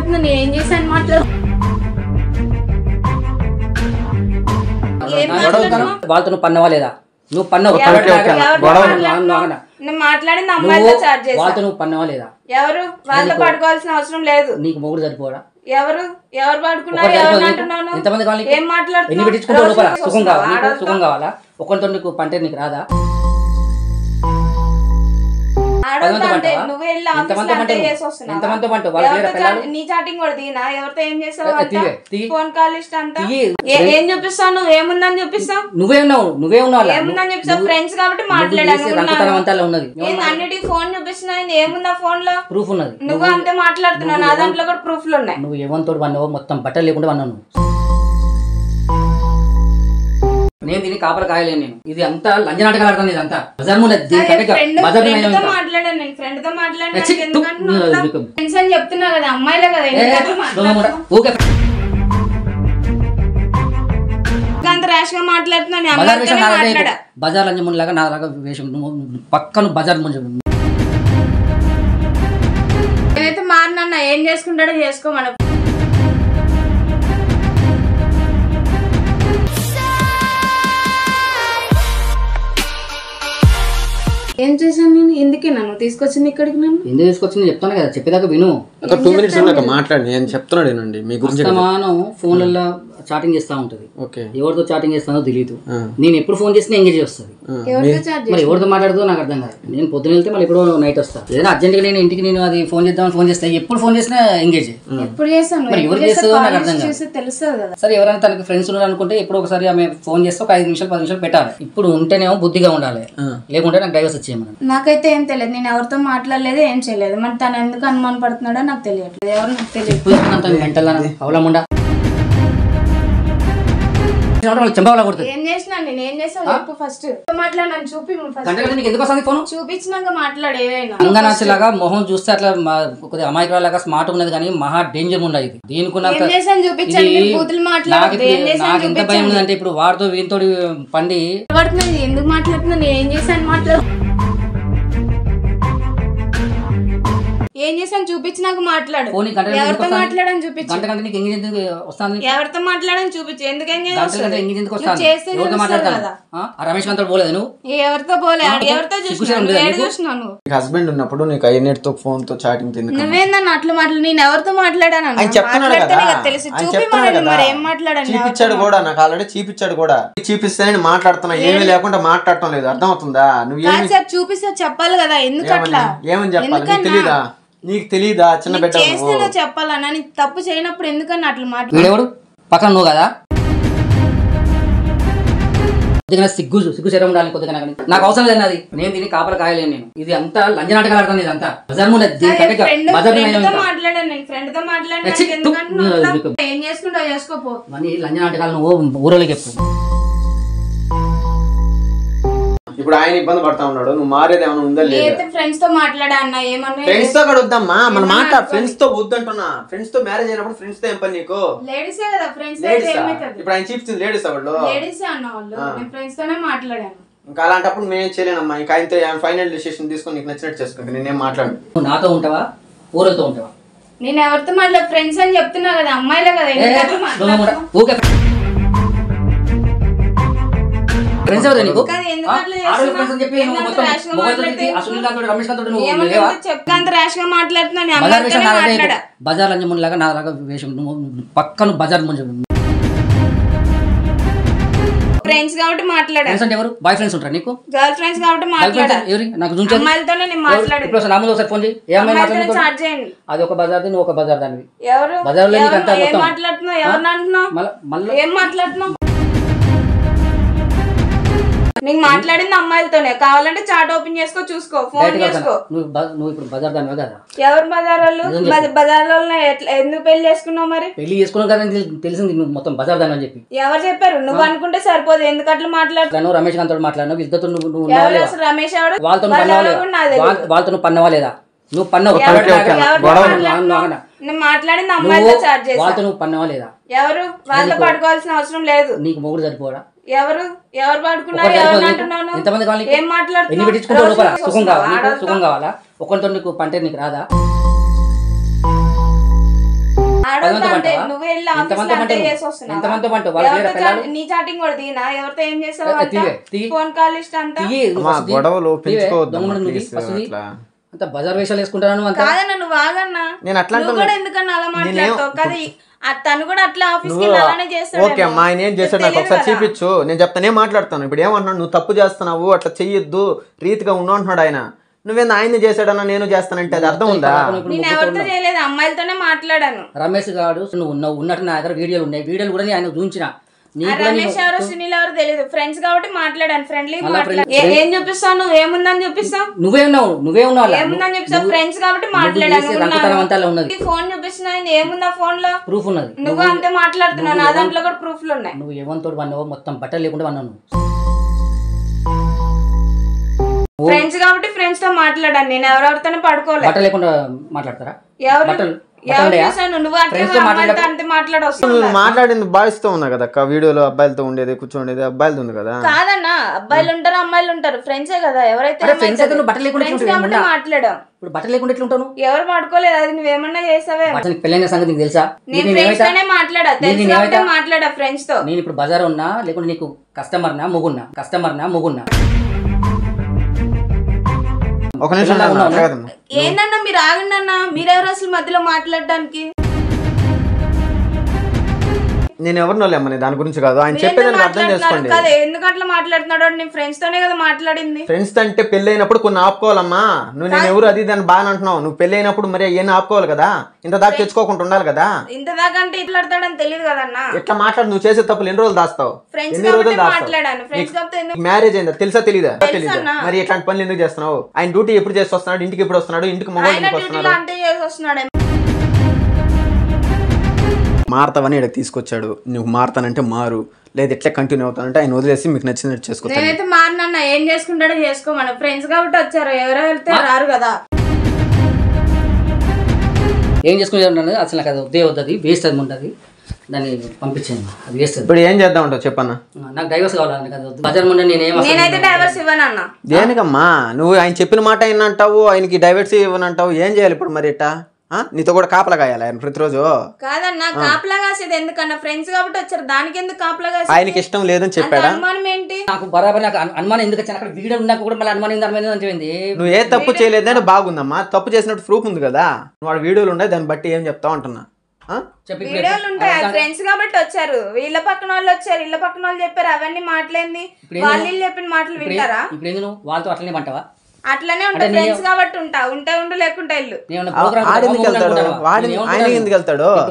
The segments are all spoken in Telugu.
మాట్లాడుతున్నా నేను ఏం చేశాను వాళ్ళతో పన్నవా లేదా? నువ్వు పన్నవు మాట్లాడింది అమ్మాయితో చాట్ చేసి వాళ్ళతో నువ్వు పన్నవా లేదా? ఎవరు వాళ్ళతో పడుకోవాల్సిన అవసరం లేదు. నీకు మొగుడు సరిపోడా? ఎవరు పడుకున్నారు? ఎవరు అంటున్నాను? ఎంతమంది కావాలి? ఏం మాట్లాడుతున్నావు? ఎన్ని పెట్టించుకుంటావు లోపల? సుఖం కావాలా? సుఖం కావాలా? ఒక్కరితో నీకు పంటే నీకు రాదా? నీ చాటింగ్ కూడా తీనా? ఎవరితో ఏం చేస్తావు? ఫోన్ కాల్ లిస్ట్ అంతా ఏం చూపిస్తావు? నువ్వు ఏముందని చూపిస్తావు? నువ్వే ఉన్నావు ఏముందని చూపిస్తావు? ఫ్రెండ్స్ కాబట్టి మాట్లాడాను. అన్నిటికి ఫోన్ చూపిస్తున్నా. ఏముందా ఫోన్ లో? ప్రూఫ్ ఉన్నది. నువ్వు అంతే మాట్లాడుతున్నావు. నా దాంట్లో కూడా ప్రూఫ్లు ఉన్నాయి. నువ్వు ఏమంతో వన్నావు? మొత్తం బట్టలు లేకుండా వన్నావు నువ్వు. నేను దీన్ని కాపలు కాయలేను. నేను ఇది అంతా లంజనాటకాలు ఆడతాను. ఇదంతా చెప్తున్నా కదా అమ్మాయిలే కదా అంత ర్యాష్ గా మాట్లాడుతున్నా. బజార్ లంజమున్ లాగా నా లాగా వేషం పక్కన బజార్ ముందు ఏదైతే మారినన్నా ఏం చేసుకుంటాడో చేసుకో. మనం ఏం చేశాను నేను? ఎందుకే నన్ను తీసుకొచ్చింది ఇక్కడికి? నన్ను ఎందుకు తీసుకొచ్చింది చెప్తాను కదా, చెప్పేదాకా విను. ఒక 2 minutes మాట్లాడి నేను చెప్తున్నాడు మీ గురించి. ఫోన్లలో చాటింగ్ చేస్తా ఉంటది. ఎవరితో చాటింగ్ చేస్తానో తెలియదు. నేను ఎప్పుడు ఫోన్ చేసినా ఎంగేజ్ వస్తుంది. మరి ఎవరితో మాట్లాడుతూ నాకు అర్థం కాదు. నేను పొద్దున వెళ్తే మళ్ళీ ఎప్పుడో నైట్ వస్తా. ఏదైనా అర్జెంట్ గా నేను ఇంటికి నేను అది ఫోన్ చేద్దామని ఫోన్ చేస్తా. ఎప్పుడు ఫోన్ చేసినా ఎంగేజ్. ఎప్పుడు చేస్తాను మరి ఎవరు చేస్తుందో నాకు అర్థం కాదు. తెలుస్తుంది కదా. సరే ఎవరైనా తనకి ఫ్రెండ్స్ ఉన్నారు అనుకుంటే ఎప్పుడు ఒకసారి ఆమె ఫోన్ చేస్తే ఒక 5 నిమిషాలు 10 నిమిషాలు పెట్టాలి. ఇప్పుడు ఉంటేనేమో బుద్ధిగా ఉండాలి, లేకుంటే నాకు డైవర్స్ వచ్చేయమని. నాకైతే ఏం తెలియదు. నేను ఎవరితో మాట్లాడలేదు, ఏం చేయలేదు. మరి తను ఎందుకు అనుమానం పడుతున్నాడో నాకు తెలియట్లేదు. ఎవరు నాకు తెలియదు. మెంటల్ అవలముండా ఏం చేసినా నేను ఏం చేసాను చెప్పు. ఫస్ట్ మాట్లాడినాను చూపి. చూపించినాక మాట్లాడు. ఏవైనా అంగనాచిలాగా మొహం చూస్తే అట్లా కొద్దిగా అమాయకురాలాగా స్మార్ట్ ఉన్నది కానీ మహా డేంజర్ ఉండదు. ఇది దీనికి నాకు ఎంత భయం ఉందంటే ఇప్పుడు వాడితో వీనితో పండి ఎందుకు మాట్లాడుతున్నా? నేను ఏం చేశాను? ఏం చేశాను చూపించినాక మాట్లాడు. ఎవరితో మాట్లాడని చూపించు. ఎవరితో మాట్లాడని చూపించు. ఎందుకేం రమేష్ గంతో పోలేదు నువ్వు? ఎవరితో పోలే? ఎవరితో చూసినాను? హస్బెండ్ ఉన్నప్పుడు నీకు ఐనెట్ తో ఫోన్ తో చాటింగ్ నువ్వేందన్న అట్లా మాట్లాడు. నేను ఎవరితో మాట్లాడాను తెలిసి చూపి. మరి ఏం మాట్లాడాను? చూపించాడు కూడా, నాకు ఆల్రెడీ చూపించాడు కూడా. చూపిస్తే మాట్లాడుతున్నా, ఏమీ లేకుండా మాట్లాడటం లేదు. అర్థం అవుతుందా? నువ్వు చూపిస్తే చెప్పాలి కదా. ఎందుకు అట్లా? ఏమని చెప్పాలి? తెలీదా? నీకు తెలీదా? చిన్న బిడ్డ చెప్పాలన్నా. నీకు తప్పు చేయనప్పుడు ఎందుకన్నా అట్లా మాట్లాడు? పక్కన నువ్వు కదా సిగ్గు శరం ఉండాలి కొద్దిగా. నాకు అవసరం లేదు అది. నేను దీన్ని కాపలు కాయలేను. నేను ఇది అంతా లంజనాటకాలు ఆడతాను. ఇదంతా ఏం చేసుకుంటావు చేసుకోపో. లంజనాటకాలు నువ్వు ఊరోళ్ళకి చెప్పు. ఇప్పుడు ఆయన ఇబ్బంది పడతా ఉన్నాడు. నువ్వు మారేది ఏమైనా ఉందా లేదా? ఫ్రెండ్స్ తో మాట్లాడా అన్న. ఏమన్నా ఫ్రెండ్స్ తో కూడా వద్దమ్మా. మన మాట ఫ్రెండ్స్ తో వద్దంటున్నా. ఫ్రెండ్స్ తో మ్యారేజ్ అయినప్పుడు ఫ్రెండ్స్ తో ఏం పని నీకు? లేడీసే కదా ఫ్రెండ్స్. ఇప్పుడు ఆయన చూపించింది లేడీస్ వాళ్ళు. లేడీసే అన్న వాళ్ళు. నేను ఫ్రెండ్స్ తోనే మాట్లాడాను. ఇంకా అలాంటప్పుడు నేను చేయలేనమ్మా. ఇంకా ఆయనతో ఫైనల్ డిసిషన్ తీసుకొని నీకు నచ్చినట్టు చేసుకుంటా. నేనేం మాట్లాడు. నువ్వు నాతో ఉంటావా ఊరలతో ఉంటావా? నేను ఎవరితో మాట్లాడు? ఫ్రెండ్స్ అని చెప్తున్నా కదా. అమ్మాయిలే కదా. బజార్ లంజమున్ లాగా నా లాగా వేషం పక్కన బజార్ ముందు. ఫ్రెండ్స్ కాబట్టి మాట్లాడారు. ఎవరు బాయ్ ఫ్రెండ్స్ ఉంటారా నీకు? గర్ల్ ఫ్రెండ్స్ కాబట్టి మాట్లాడారు. నాకు అమ్మాయిలతోనే నేను మాట్లాడాను. ఒకసారి ఫోన్ చేయి. ఏ అమ్మాయి మాట్లాడుతుంది? అది ఒక బజార్, నువ్వు ఒక బజార్ దానివి. ఎవరు బజార్లో ఏం మాట్లాడుతున్నావు? ఎవరిని అంటున్నావు? ఏం మాట్లాడుతున్నావు? నీకు మాట్లాడింది అమ్మాయిలతోనే. కావాలంటే చాట్ ఓపెన్ చేసుకో, చూసుకో, ఫోన్ చేసుకో. నువ్వు ఇప్పుడు బజార్ దానివే కదా. ఎవరు బజార్ వాళ్ళు? బజార్ వాళ్ళు ఎందుకు పెళ్లి చేసుకున్నావు? మరి పెళ్లి చేసుకున్నావు కదా తెలిసింది. నువ్వు మొత్తం బజార్ దాని అని చెప్పి ఎవరు చెప్పారు? నువ్వు అనుకుంటే సరిపోదు. ఎందుకు అట్లా మాట్లాడుతున్నావు? రమేష్ గారితో మాట్లాడినావు. ఇద్దరు నువ్వు రమేష్ ఎవడు? వాళ్ళతో పన్నవా లేదా? నువ్వు పన్నవు. నేను మాట్లాడింది అమ్మాయిలతో చాట్ చేసి. వాళ్ళతో నువ్వు పన్నవా లేదా? ఎవరు? వాళ్ళతో పడుకోవాల్సిన అవసరం లేదు. నీకు మొగుడు సరిపోడా? ఎవరు పడుకున్నారు? ఎవరు అంటున్నాను? ఎంతమంది కావాలి? ఏం మాట్లాడుతున్నావు? ఎన్ని పెట్టించుకుంటావు లోపల? సుఖం కావాలా? సుఖం కావాలా? ఒకరితో నీకు పంటే నీకు రాదా? నువ్వు వెళ్ళి ఆఫీస్ అంతే చేసి వస్తున్నావు. నీ చాటింగ్ కూడా తీనా? ఎవరితో ఏం చేసావు? ఫోన్ కాల్ లిస్ట్ అంతా గొడవలు పెంచుకోవద్దు. బజార్ వేషాలు వేసుకుంటాను కాదన్నా, నువ్వు ఆగన్నా. నేను అట్లా ఎందుకన్నా అలా మాట్లాడతావు కదా? తను కూడా అట్లా ఆఫీస్ కి అలానే చేస్తాడు. ఓకే అమ్మా, ఆయన ఏం చేశాడు నాకు ఒకసారి చూపించు, నేను చెప్తానే మాట్లాడతాను. ఇప్పుడు ఏమంటున్నాడు, నువ్వు తప్పు చేస్తున్నావు, అట్లా చెయ్యొద్దు, రీతిగా ఉండు అంటున్నాడు ఆయన. నువ్వేంది ఆయన్ని చేశాడన్నా నేను చేస్తానంటే అది అర్థం ఉందా? నేను ఎవరితో చేయలేదు, అమ్మాయిలతోనే మాట్లాడాను. రమేష్ గారు నువ్వు ఉన్నట్టు నా దగ్గర వీడియోలు ఉన్నాయి, వీడియోలు కూడా ఆయన చూపించిన. రమేష్ ఎవరో సునీల్ ఎవరో తెలియదు, ఫ్రెండ్స్ కాబట్టి మాట్లాడాను, ఫ్రెండ్లీ ఏం చూపిస్తావు? నువ్వు ఏముందని చూపిస్తావు? నువ్వే ఉన్నావు ఏముందని చూపిస్తావు? ఫ్రెండ్స్ కాబట్టి మాట్లాడాను. ఫోన్ చూపిస్తున్నా, ఏముందా ఫోన్ లో? ప్రూఫ్ ఉన్నది. నువ్వు అంతే మాట్లాడుతున్నావు, నా దాంట్లో కూడా ప్రూఫ్లు ఉన్నాయి. నువ్వు ఏమంతో వన్నావు, మొత్తం బట్టలు లేకుండా వన్నావు. ఫ్రెండ్స్ కాబట్టి ఫ్రెండ్స్ తో మాట్లాడాను, నేను ఎవరెవరితోనే పడుకోలేదు. బట్టలు లేకుండా మాట్లాడతారా? ఎవరు మాట్లాడింది బాయ్స్ తో ఉన్నా కదా అక్క, వీడియోలో అబ్బాయిలతో ఉండేది, కూర్చోండేది అబ్బాయిలతో ఉంది కదా. కాదన్నా, అబ్బాయిలు ఉంటారు అమ్మాయిలు ఉంటారు, ఫ్రెండ్సే కదా. ఎవరైతే బట్టలు లేకుండా మాట్లాడాం. ఇప్పుడు బట్టలు లేకుండా ఎట్లా ఉంటాను? ఎవరు పడుకోలేదు, అది నువ్వేమన్నా చేసావే. పెళ్ళైన సంగతి నీకు తెలుసా? నేను ఫ్రెండ్స్ తోనే మాట్లాడా ఫ్రెండ్స్ తో. నేను ఇప్పుడు బజార్ ఉన్నా లేకుంటే నీకు కస్టమర్నా ముగున్నా ఒక నిమిషం ఏందన్నా మీరు ఆగండి అన్న, మీరెవరు అసలు మధ్యలో మాట్లాడడానికి? నేను ఎవరినో లేమ్మని దాని గురించి కాదు, ఆయన చెప్పేదానికి అర్థం చేసుకోండి. ఎందుకు అట్లా మాట్లాడుతున్నాడు? నేను ఫ్రెండ్స్ తోనే కదా మాట్లాడింది. ఫ్రెండ్స్ అంటే పెళ్లి అయినప్పుడు కొన్ని ఆపుకోవాలమ్మా. నువ్వు నేను ఎవరు అది దాన్ని బాగా అంటున్నావు. నువ్వు పెళ్లి అయినప్పుడు మరి ఏమైనా ఆపుకోవాలి కదా, ఇంత దాకా తెచ్చుకోకుండా ఉండాలి కదా. ఇంత దాకా అంటే ఇట్లా ఆడతాడని తెలియదు కదన్నా. ఎట్లా మాట్లాడు, నువ్వు చేసే తప్పులు ఎన్ని రోజులు దాస్తావు? ఎన్ని రోజులు దాస్తావు? మ్యారేజ్ అయిందా తెలుసా తెలీదా? తెలీదా? మరి ఇట్లాంటి పనులు ఎందుకు చేస్తున్నావు? ఆయన డ్యూటీ ఎప్పుడు చేసి వస్తున్నాడు, ఇంటికి ఎప్పుడు వస్తున్నాడు, ఇంటికి మొబైల్ మారుతావని ఇక్కడికి తీసుకొచ్చాడు. నువ్వు మారుతానంటే మారు, లేదా ఎట్లా కంటిన్యూ అవుతానంటే ఆయన వదిలేసి మీకు నచ్చినట్టు చేసుకోవచ్చు. నేనైతే మారినన్నా, ఏం చేసుకుంటాడో చేసుకోమను. ఫ్రెండ్స్ కాబట్టి వచ్చారు, ఎవరో వెళ్తే రారు కదా. ఏం చేసుకుంటాడు అసలు నాకు అది వద్దు, వేస్ట్ అది ఉంటుంది, దాన్ని పంపించాను, అది వేస్ట్. ఇప్పుడు ఏం చేద్దాం అంటావు చెప్పన్నా? నాకు డైవర్స్ కావాలని కదా బజార్ ముందు నేనైతే డైవర్స్ ఇవ్వనన్నా. దేనికమ్మా? నువ్వు ఆయన చెప్పిన మాట అయినంటావు, ఆయనకి డైవర్స్ ఇవ్వనంటావు, ఏం చేయాలి ఇప్పుడు మరి? ఇట్టా నీతో కూడా కాపలా కాయాలి ఆయన ప్రతిరోజు? కాదన్నా, కాపలా కాసేది ఎందుకన్నా? ఫ్రెండ్స్ కాబట్టి వచ్చారు, దానికి ఎందుకు కాపలా కాసేది? ఆయనకి ఇష్టం లేదని చెప్పాడా? అనుమానం ఏంటి? నాకు బరాబర్ నాకు అనుమానం ఎందుకు వచ్చాను, అక్కడ వీడియో ఉన్నాక కూడా మళ్ళీ అనుమానం అంటే నువ్వు ఏ తప్పు చేయలేదని బాగుందమ్మా, తప్పు చేసినట్టు ప్రూఫ్ ఉంది కదా, నువ్వు వీడియోలు ఉన్నాయి, దాన్ని బట్టి ఏం చెప్తావు అంటున్నా. వీడియోలు ఉంటాయి, ఫ్రెండ్స్ కాబట్టి వచ్చారు, వీళ్ళ పక్కన వాళ్ళు వచ్చారు, ఇళ్ళ పక్కన వాళ్ళు చెప్పారు, అవన్నీ మాటలేంది, వాళ్ళు చెప్పిన మాటలు వింటారా? ఇప్పుడు వాళ్ళతో అట్లనే అంటావా? అట్లనే ఉంటా, ఫ్రెండ్స్ కాబట్టి ఉంటే ఉండు, లేకుంటే ఇల్లు.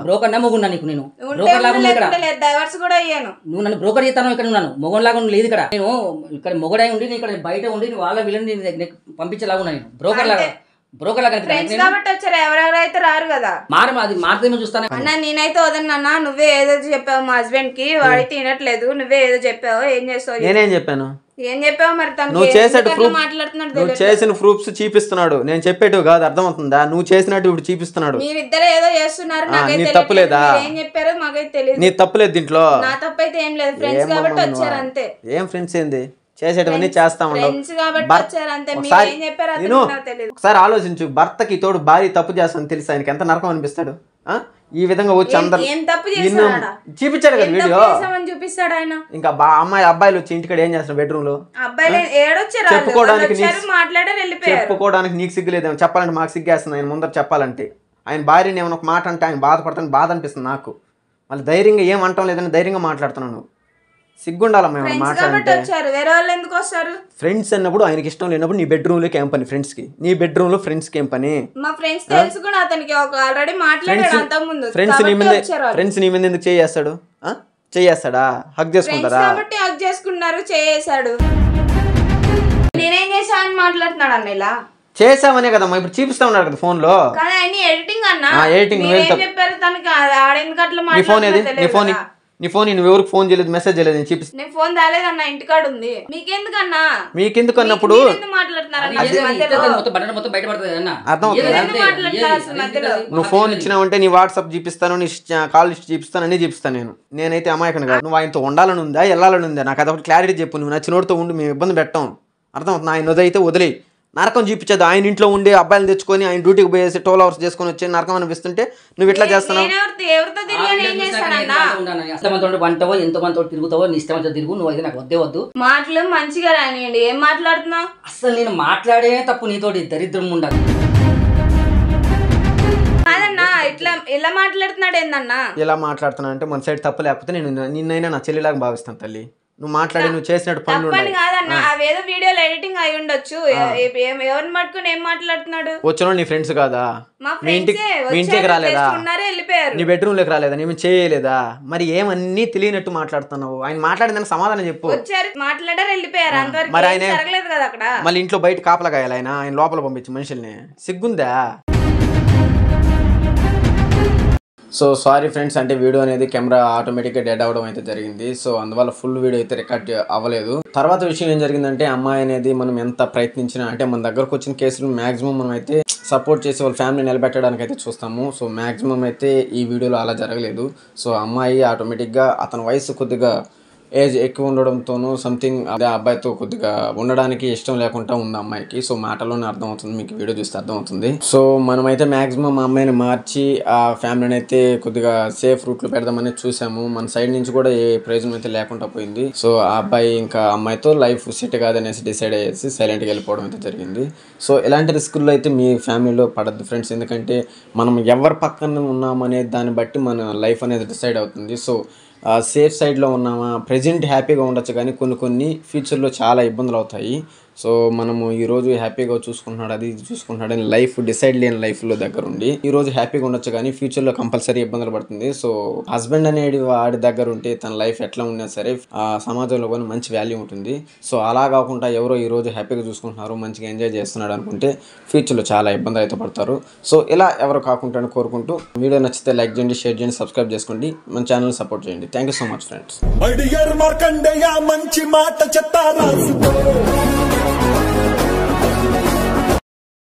బ్రోకర్ నమ్ముకున్నా నీకు, నేను డైవర్స్ కూడా అయ్యాను. నువ్వు నన్ను బ్రోకర్ చేస్తాను, ఇక్కడ ఉన్నాను మొగన్ లాగా లేదు ఇక్కడ. నేను ఇక్కడ మొగడై ఉండి ఇక్కడ బయట ఉండి వాళ్ళ వీళ్ళని పంపించేలాగా నేను బ్రోకర్ లాగా ఫ్రెండ్స్ కాబట్టి వచ్చారు, ఎవరెవరైతే రారు కదా. అది మాత్రమే చూస్తాను అన్న. నేనైతే వదన్నా, నువ్వే ఏదో చెప్పావు మా హస్బెండ్ కి, వాడి తినట్లేదు, నువ్వే ఏదో చెప్పావు, ఏం చేస్తావు? నేనేం చెప్పాను? ఏం చెప్పావు మరి? నువ్వు చేసిన ప్రూఫ్స్ చూపిస్తున్నాడు, నేను చెప్పేటివి కాదు, అర్థమవుతుందా? నువ్వు చేసినట్టు ఇప్పుడు చూపిస్తున్నాడు. మీరిద్దరు ఏదో చేస్తున్నారు, నీ తప్పులేదా? ఏం చెప్పారో మాకైతే తెలియదు. నీ తప్పులేదు దీంట్లో. నా తప్పు అయితే ఏం లేదు, ఫ్రెండ్స్ కాబట్టి వచ్చారు అంతే. ఏం ఫ్రెండ్స్ ఏంది, చేసేటవన్నీ చేస్తా ఉండవు. ఒకసారి ఆలోచించు, భర్తకి తోడు భార్య తప్పు చేస్తాను తెలిసి ఆయనకి ఎంత నరకం అనిపిస్తాడు? ఈ విధంగా వచ్చి అందరు చూపించాడు కదా వీడియో, చూపిస్తాడు ఆయన. ఇంకా అబ్బాయిలు వచ్చి ఇంటికాడ ఏం చేస్తున్నారు బెడ్రూమ్ లో? చెప్పుకోవడానికి నీకు సిగ్గులేదేమో, చెప్పాలంటే మాకు సిగ్గేస్తుంది ఆయన ముందర చెప్పాలంటే. ఆయన భార్యని ఏమైనా ఒక మాట అంటే ఆయన బాధపడతాను, బాధ అనిపిస్తుంది నాకు. మళ్ళీ ధైర్యంగా ఏం అంటాం లేదని ధైర్యంగా మాట్లాడుతున్నాను. సిగ్గుండాలమ్మా మాట్లాడితే. ఫ్రెండ్స్ అన్నప్పుడు ఆయనకి ఇష్టం లేనప్పుడు నీ బెడ్రూమ్ లోకి ఏం పని? ఫ్రెండ్స్ కి నీ బెడ్రూమ్ లో ఫ్రెండ్స్ కి ఏం పని? ఫ్రెండ్స్ నీ మీద ఎందుకు చేయేస్తాడు? చేయేస్తాడా? హగ్ చేసుకుంటారా? నేనేం చేశాను మాట్లాడుతున్నాడు అన్న, ఇలా చేసామనే కదమ్మా ఇప్పుడు చూపిస్తా ఉన్నాడు కదా ఫోన్ లో. ఎడిటింగ్ నీ ఫోన్ నువ్వు ఎవరికి ఫోన్ చేయలేదు, మెసేజ్ చేయలేదు, నేను చూపిస్తా. నేను ఫోన్ తేలేదన్నా, ఇంటికాడ ఉంది. మీకెందుకన్నా? మీకెందుకు అన్నప్పుడు నువ్వు ఫోన్ ఇచ్చినావంటే నీ వాట్సాప్ చూపిస్తాను, నీ కాల్ లిస్ట్ చూపిస్తాను, అన్ని చూపిస్తాను. నేనైతే అమాయకను కాదు. నువ్వు ఆయనతో ఉండాలని ఉందా, వెళ్ళాలని ఉందా? నాకు అదొకటి క్లారిటీ చెప్పు. నువ్వు నచ్చినోడితో ఉండి మేము ఇబ్బంది పెట్టాం, అర్థమవుతుంది? ఆయన వదిలైతే వదిలే, నరకం చూపించదు. ఆయన ఇంట్లో ఉండి అబ్బాయిలు తెచ్చుకొని ఆయన డ్యూటీకి పోయేసి 12 hours చేసుకొని వచ్చి నరకం అనిపిస్తుంటే నువ్వు ఇట్లా చేస్తున్నావు. వంటవో ఎంతో మంది తిరుగుతావో నీ ఇష్టం తిరుగు, నువ్వు అయితే నాకు వద్దే వద్దు. మాటలు మంచిగా రానియండి. ఏం మాట్లాడుతున్నావు? అసలు నేను మాట్లాడే తప్పు నీతోటి దరిద్రం ఉండాలి. కాదన్నా ఇట్లా ఎలా మాట్లాడుతున్నాడు ఏందన్నా? ఎలా మాట్లాడుతున్నా అంటే మన సైడ్ తప్పు లేకపోతే నేను నిన్నైనా నా చెల్లిలాగా భావిస్తాను తల్లి. నువ్వు మాట్లాడి నువ్వు చేసినట్టు పనులు కాదన్నా. అవేదో వీడియోలో ఎడిటింగ్ అయి ఉండొచ్చు. ఎవరిని పట్టుకుని ఏం మాట్లాడుతున్నాడు? వచ్చిన నీ ఫ్రెండ్స్ కాదా? మీ ఇంటికి రాలేదా? నీ బెడ్రూమ్ లోకి రాలేదా? నేను చేయలేదా? మరి ఏమన్నీ తెలియనట్టు మాట్లాడుతున్నావు. ఆయన మాట్లాడిందని సమాధానం చెప్పు. మాట్లాడారు వెళ్ళిపోయారు అంతవరకు. మరి ఆయన జరగలేదు కదా అక్కడ. మళ్ళీ ఇంట్లో బయట కాపలా కాయాలి ఆయన లోపల పంపించి మనుషుల్ని. సిగ్గుందా? సో సారీ ఫ్రెండ్స్, అంటే వీడియో అనేది కెమెరా ఆటోమేటిక్గా డెడ్ అవ్వడం అయితే జరిగింది. సో అందువల్ల ఫుల్ వీడియో అయితే రికార్డ్ అవ్వలేదు. తర్వాత విషయం ఏం జరిగిందంటే అమ్మాయి అనేది మనం ఎంత ప్రయత్నించినా అంటే మన దగ్గరకు వచ్చిన కేసులు మ్యాక్సిమం మనం అయితే సపోర్ట్ చేసి వాళ్ళ ఫ్యామిలీ నిలబెట్టడానికి అయితే చూస్తాము. సో మ్యాక్సిమం అయితే ఈ వీడియోలో అలా జరగలేదు. సో అమ్మాయి ఆటోమేటిక్గా అతని వయసు కొద్దిగా ఏజ్ ఎక్కువ ఉండడంతోనూ సంథింగ్ అదే అబ్బాయితో కొద్దిగా ఉండడానికి ఇష్టం లేకుండా ఉంది అమ్మాయికి. సో మాటలోనే అర్థమవుతుంది, మీకు వీడియో చూస్తే అర్థమవుతుంది. సో మనమైతే మ్యాక్సిమం ఆ అమ్మాయిని మార్చి ఆ ఫ్యామిలీని అయితే కొద్దిగా సేఫ్ రూట్లో పెడదామని చూసాము. మన సైడ్ నుంచి కూడా ఏ ప్రయోజనం అయితే లేకుండా పోయింది. సో ఆ అబ్బాయి ఇంకా అమ్మాయితో లైఫ్ సెట్ కాదనేసి డిసైడ్ అయ్యేసి సైలెంట్గా వెళ్ళిపోవడం అయితే జరిగింది. సో ఇలాంటి రిస్కుల్లో అయితే మీ ఫ్యామిలీలో పడద్దు ఫ్రెండ్స్, ఎందుకంటే మనం ఎవరి పక్కన ఉన్నామనే దాన్ని బట్టి మన లైఫ్ అనేది డిసైడ్ అవుతుంది. సో సేఫ్ సైడ్లో ఉన్నామా, ప్రజెంట్ హ్యాపీగా ఉండొచ్చు, కానీ కొన్ని ఫ్యూచర్లో చాలా ఇబ్బందులు అవుతాయి. సో మనము ఈరోజు హ్యాపీగా చూసుకుంటున్నాడు అది చూసుకుంటున్నాడు అని లైఫ్ డిసైడ్ లేని లైఫ్లో దగ్గర ఉండి ఈరోజు హ్యాపీగా ఉండొచ్చు, కానీ ఫ్యూచర్లో కంపల్సరీ ఇబ్బందులు పడుతుంది. సో హస్బెండ్ అనేది వాడి దగ్గర ఉంటే తన లైఫ్ ఎట్లా ఉన్నా సరే సమాజంలో కానీ మంచి వాల్యూ ఉంటుంది. సో అలా కాకుండా ఎవరో ఈరోజు హ్యాపీగా చూసుకుంటున్నారు, మంచిగా ఎంజాయ్ చేస్తున్నాడు అనుకుంటే ఫ్యూచర్లో చాలా ఇబ్బందులు అయితే పడతారు. సో ఇలా ఎవరు కాకుండా కోరుకుంటూ వీడియో నచ్చితే లైక్ చేయండి, షేర్ చేయండి, సబ్స్క్రైబ్ చేసుకోండి, మన ఛానల్ సపోర్ట్ చేయండి. Thank you so much friends.